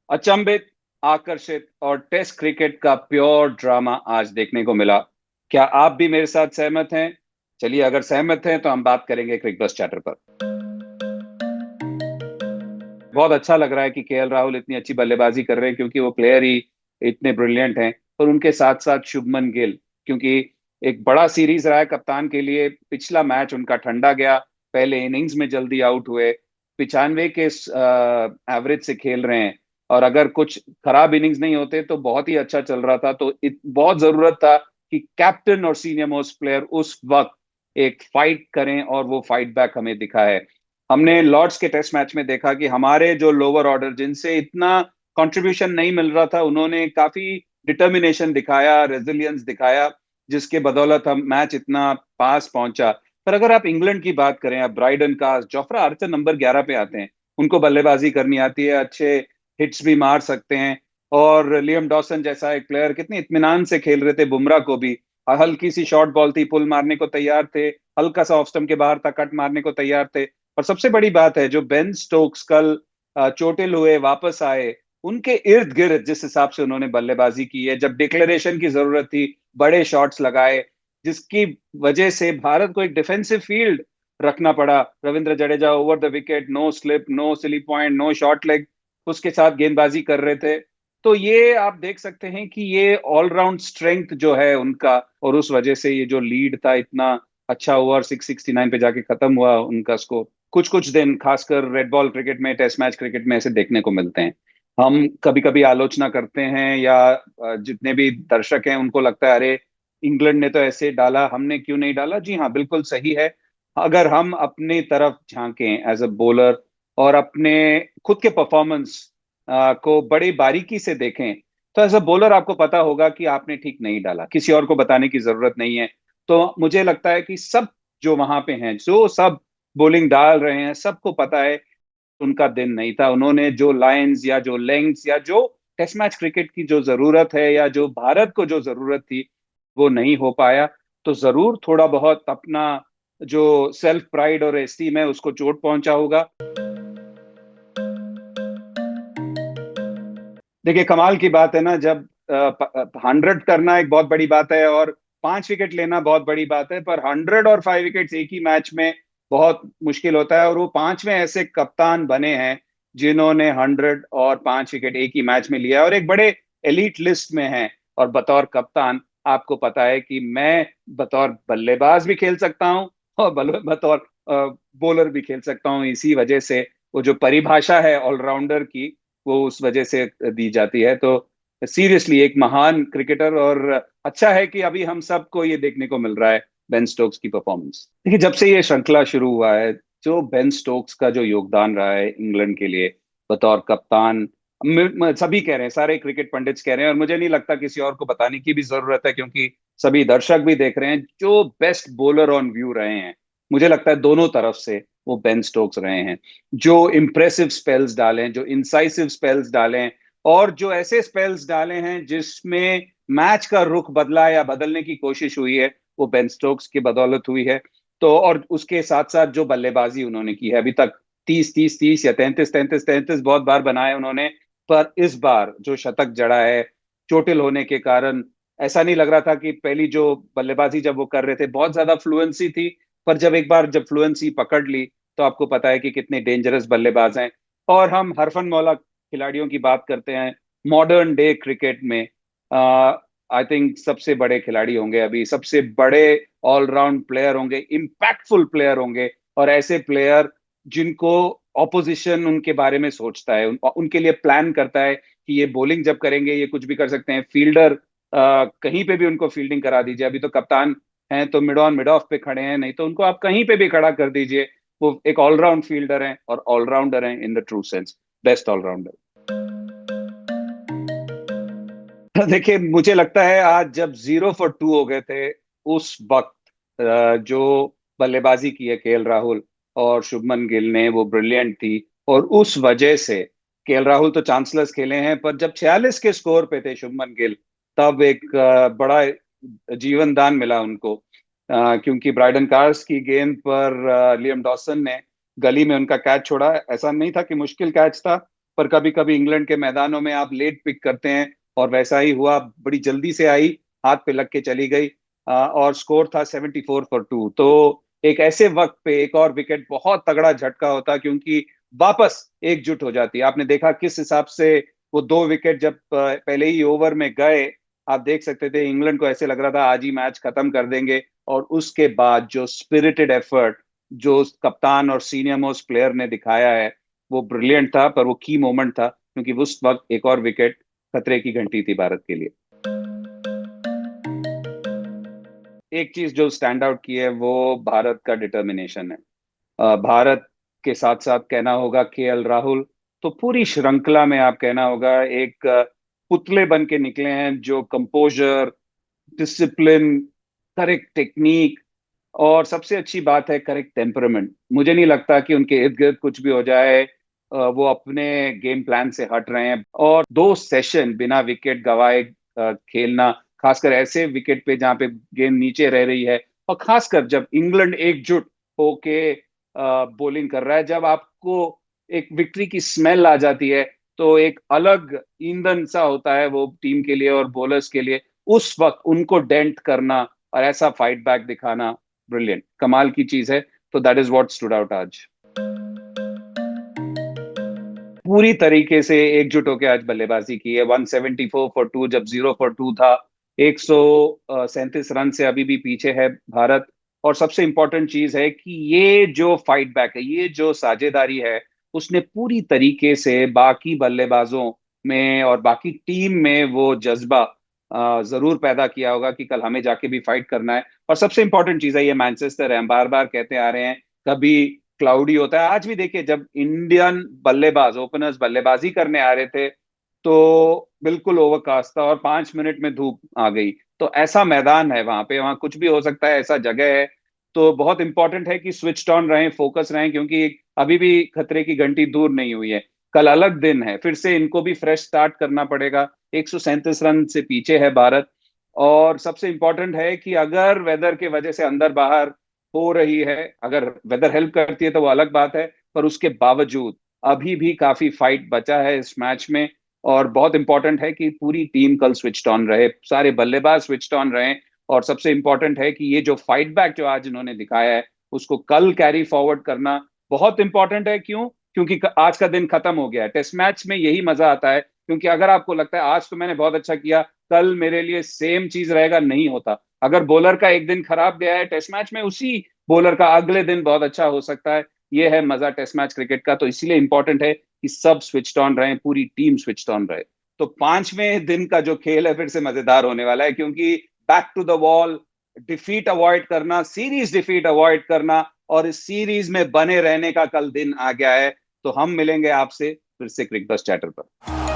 अचंभित, आकर्षित और टेस्ट क्रिकेट का प्योर ड्रामा आज देखने को मिला। क्या आप भी मेरे साथ सहमत हैं? चलिए, अगर सहमत हैं तो हम बात करेंगे क्रिक बस चैटर पर। बहुत अच्छा लग रहा है कि केएल राहुल इतनी अच्छी बल्लेबाजी कर रहे हैं, क्योंकि वो प्लेयर ही इतने ब्रिलियंट हैं। और उनके साथ साथ शुभमन गिल, क्योंकि एक बड़ा सीरीज रहा है कप्तान के लिए। पिछला मैच उनका ठंडा गया, पहले इनिंग्स में जल्दी आउट हुए, 95 के एवरेज से खेल रहे हैं। और अगर कुछ खराब इनिंग्स नहीं होते तो बहुत ही अच्छा चल रहा था। तो बहुत जरूरत था कि कैप्टन और सीनियर मोस्ट प्लेयर उस वक्त एक फाइट करें, और वो फाइट बैक हमें दिखा है। हमने लॉर्ड्स के टेस्ट मैच में देखा कि हमारे जो लोअर ऑर्डर, जिनसे इतना कंट्रीब्यूशन नहीं मिल रहा था, उन्होंने काफी डिटर्मिनेशन दिखाया, रेजिलियंस दिखाया, जिसके बदौलत हम मैच इतना पास पहुंचा। पर अगर आप इंग्लैंड की बात करें, आप ब्राइडन कास, जोफ्रा आर्चर नंबर 11 पे आते हैं। उनको बल्लेबाजी करनी आती है, अच्छे हिट्स भी मार सकते हैं। और लियम डॉसन जैसा एक प्लेयर कितने इत्मीनान से खेल रहे थे, बुमराह को भी हल्की सी शॉर्ट बॉल थी, पुल मारने को तैयार थे, हल्का सा ऑफ स्टंप के बाहर था, कट मारने को तैयार थे। और सबसे बड़ी बात है, जो बेन स्टोक्स कल चोटिल हुए वापस आए, उनके इर्द गिर्द जिस हिसाब से उन्होंने बल्लेबाजी की है, जब डिक्लेरेशन की जरूरत थी बड़े शॉट्स लगाए, जिसकी वजह से भारत को एक डिफेंसिव फील्ड रखना पड़ा। Ravindra Jadeja over the wicket, no slip, no silly point, no short leg, उसके साथ गेंदबाजी कर रहे थे। तो ये आप देख सकते हैं कि ये ऑलराउंड स्ट्रेंथ जो है उनका, और उस वजह से ये जो लीड था, इतना अच्छा ओवर 669 पे जाके खत्म हुआ उनका स्कोर। कुछ कुछ दिन, खासकर रेड बॉल क्रिकेट में, टेस्ट मैच क्रिकेट में ऐसे देखने को मिलते हैं। हम कभी कभी आलोचना करते हैं, या जितने भी दर्शक हैं उनको लगता है अरे इंग्लैंड ने तो ऐसे डाला, हमने क्यों नहीं डाला। जी हाँ, बिल्कुल सही है। अगर हम अपनी तरफ झांकें एज अ बॉलर, और अपने खुद के परफॉर्मेंस को बड़ी बारीकी से देखें, तो एज अ बॉलर आपको पता होगा कि आपने ठीक नहीं डाला, किसी और को बताने की जरूरत नहीं है। तो मुझे लगता है कि सब जो वहां पे हैं, जो सब बॉलिंग डाल रहे हैं, सबको पता है उनका दिन नहीं था। उन्होंने जो लाइंस या जो लेंग्स या जो टेस्ट मैच क्रिकेट की जो जरूरत है, या जो भारत को जो जरूरत थी, वो नहीं हो पाया। तो जरूर थोड़ा बहुत अपना जो सेल्फ प्राइड और एस्टीम है उसको चोट पहुंचा होगा। देखिए, कमाल की बात है ना, जब 100 करना एक बहुत बड़ी बात है, और 5 विकेट लेना बहुत बड़ी बात है, पर 100 और 5 विकेट्स एक ही मैच में बहुत मुश्किल होता है। और वो पांचवें ऐसे कप्तान बने हैं जिन्होंने 100 और 5 विकेट एक ही मैच में लिया, और एक बड़े एलीट लिस्ट में हैं। और बतौर कप्तान आपको पता है कि मैं बतौर बल्लेबाज भी खेल सकता हूँ, और बतौर बॉलर भी खेल सकता हूँ। इसी वजह से वो जो परिभाषा है ऑलराउंडर की, वो उस वजह से दी जाती है। तो सीरियसली एक महान क्रिकेटर, और अच्छा है कि अभी हम सबको ये देखने को मिल रहा है बेन स्टोक्स की परफॉर्मेंस। देखिए, जब से ये श्रृंखला शुरू हुआ है, जो बेन स्टोक्स का जो योगदान रहा है इंग्लैंड के लिए बतौर कप्तान, सभी कह रहे हैं, सारे क्रिकेट पंडित्स कह रहे हैं, और मुझे नहीं लगता किसी और को बताने की भी जरूरत है, क्योंकि सभी दर्शक भी देख रहे हैं, जो बेस्ट बॉलर ऑन व्यू रहे हैं, मुझे लगता है दोनों तरफ से वो बेन स्टोक्स रहे हैं। जो इम्प्रेसिव स्पेल्स डाले हैं, जो इंसाइसिव स्पेल्स डाले हैं, और जो ऐसे स्पेल्स डाले हैं जिसमें मैच का रुख बदला या बदलने की कोशिश हुई है, वो बेन स्टोक्स की बदौलत हुई है। तो और उसके साथ साथ जो बल्लेबाजी उन्होंने की है अभी तक, 30-30-30 या 33-33-33 बहुत बार बनाए उन्होंने। पर इस बार जो शतक जड़ा है, चोटिल होने के कारण ऐसा नहीं लग रहा था कि पहली जो बल्लेबाजी जब वो कर रहे थे बहुत ज्यादा फ्लुएंसी थी, पर जब एक बार जब फ्लुएंसी पकड़ ली, तो आपको पता है कि कितने डेंजरस बल्लेबाज हैं। और हम हरफन मौला खिलाड़ियों की बात करते हैं मॉडर्न डे क्रिकेट में, आई थिंक सबसे बड़े खिलाड़ी होंगे अभी, सबसे बड़े ऑलराउंड प्लेयर होंगे, इम्पैक्टफुल प्लेयर होंगे, और ऐसे प्लेयर जिनको ऑपोजिशन उनके बारे में सोचता है, उनके लिए प्लान करता है कि ये बॉलिंग जब करेंगे ये कुछ भी कर सकते हैं। फील्डर कहीं पे भी उनको फील्डिंग करा दीजिए, अभी तो कप्तान हैं तो मिड ऑन मिड ऑफ पे खड़े हैं, नहीं तो उनको आप कहीं पे भी खड़ा कर दीजिए। वो एक ऑलराउंड फील्डर हैं, और ऑलराउंडर हैं in the true sense, best allrounder. देखिए, मुझे लगता है आज जब 0 for 2 हो गए थे, उस वक्त जो बल्लेबाजी की है केएल राहुल और शुभमन गिल ने, वो ब्रिलियंट थी। और उस वजह से केएल राहुल तो चांसलर्स खेले हैं, पर जब 46 के स्कोर पे थे शुभमन गिल, तब एक बड़ा जीवन दान मिला उनको। क्योंकि ब्राइडन कार्स की गेंद पर लियम डॉसन ने गली में उनका कैच छोड़ा। ऐसा नहीं था कि मुश्किल कैच था, पर कभी कभी इंग्लैंड के मैदानों में आप लेट पिक करते हैं, और वैसा ही हुआ, बड़ी जल्दी से आई, हाथ पे लग के चली गई, और स्कोर था 74 फॉर 2। तो एक ऐसे वक्त पे एक और विकेट बहुत तगड़ा झटका होता, क्योंकि वापस एकजुट हो जाती। आपने देखा किस हिसाब से वो 2 विकेट जब पहले ही ओवर में गए, आप देख सकते थे इंग्लैंड को ऐसे लग रहा था आज ही मैच खत्म कर देंगे। और उसके बाद जो स्पिरिटेड एफर्ट जो कप्तान और सीनियर मोस्ट प्लेयर ने दिखाया है, वो ब्रिलियंट था। पर वो की मोमेंट था, क्योंकि उस वक्त एक और विकेट खतरे की घंटी थी भारत के लिए। एक चीज जो स्टैंड आउट की है वो भारत का डिटर्मिनेशन है। भारत के साथ साथ कहना होगा केएल राहुल, तो पूरी श्रृंखला में आप कहना होगा एक पुतले बन के निकले हैं, जो कंपोजर, डिसिप्लिन, करेक्ट टेक्निक, और सबसे अच्छी बात है करेक्ट टेम्परामेंट। मुझे नहीं लगता कि उनके इर्द गिर्द कुछ भी हो जाए, वो अपने गेम प्लान से हट रहे हैं। और 2 सेशन बिना विकेट गवाए खेलना, खासकर ऐसे विकेट पे जहाँ पे गेम नीचे रह रही है, और खासकर जब इंग्लैंड एकजुट होके बॉलिंग कर रहा है, जब आपको एक विक्ट्री की स्मेल आ जाती है, तो एक अलग ईंधन सा होता है वो टीम के लिए और बॉलर्स के लिए। उस वक्त उनको डेंट करना और ऐसा फाइट बैक दिखाना, ब्रिलियंट, कमाल की चीज है। तो that is what stood out आज। पूरी तरीके से एकजुट होकर आज बल्लेबाजी की है। 174 फॉर 2 जब 0 फॉर 2 था। 137 रन से अभी भी पीछे है भारत। और सबसे इंपॉर्टेंट चीज है कि ये जो फाइट बैक है, ये जो साझेदारी है, उसने पूरी तरीके से बाकी बल्लेबाजों में और बाकी टीम में वो जज्बा जरूर पैदा किया होगा कि कल हमें जाके भी फाइट करना है। और सबसे इंपॉर्टेंट चीज है, ये मैनचेस्टर है, हम बार बार कहते आ रहे हैं, कभी क्लाउडी होता है। आज भी देखिए, जब इंडियन बल्लेबाज ओपनर्स बल्लेबाजी करने आ रहे थे, तो बिल्कुल ओवरकास्ट था और 5 मिनट में धूप आ गई। तो ऐसा मैदान है वहां पे, वहां कुछ भी हो सकता है, ऐसा जगह है। तो बहुत इंपॉर्टेंट है कि स्विच ऑन रहें, फोकस रहें, क्योंकि अभी भी खतरे की घंटी दूर नहीं हुई है। कल अलग दिन है, फिर से इनको भी फ्रेश स्टार्ट करना पड़ेगा। 137 रन से पीछे है भारत। और सबसे इंपॉर्टेंट है कि अगर वेदर के वजह से अंदर बाहर हो रही है, अगर वेदर हेल्प करती है तो वो अलग बात है, पर उसके बावजूद अभी भी काफी फाइट बचा है इस मैच में। और बहुत इंपॉर्टेंट है कि पूरी टीम कल स्विच्ड ऑन रहे, सारे बल्लेबाज स्विच्ड ऑन रहे। और सबसे इंपॉर्टेंट है कि ये जो फाइट बैक जो आज इन्होंने दिखाया है, उसको कल कैरी फॉरवर्ड करना बहुत इंपॉर्टेंट है। क्यों? क्योंकि आज का दिन खत्म हो गया है। टेस्ट मैच में यही मजा आता है, क्योंकि अगर आपको लगता है आज तो मैंने बहुत अच्छा किया, कल मेरे लिए सेम चीज रहेगा, नहीं होता। अगर बॉलर का एक दिन खराब गया है टेस्ट मैच में, उसी बॉलर का अगले दिन बहुत अच्छा हो सकता है। ये है मजा टेस्ट मैच क्रिकेट का। तो इसीलिए इंपॉर्टेंट है कि सब स्विच्ड ऑन रहे, पूरी टीम स्विच्ड ऑन रहे। तो 5वें दिन का जो खेल है फिर से मजेदार होने वाला है, क्योंकि back to the wall, defeat avoid करना, सीरीज डिफीट अवॉइड करना, और इस सीरीज में बने रहने का कल दिन आ गया है। तो हम मिलेंगे आपसे फिर से क्रिक बस चैटर पर।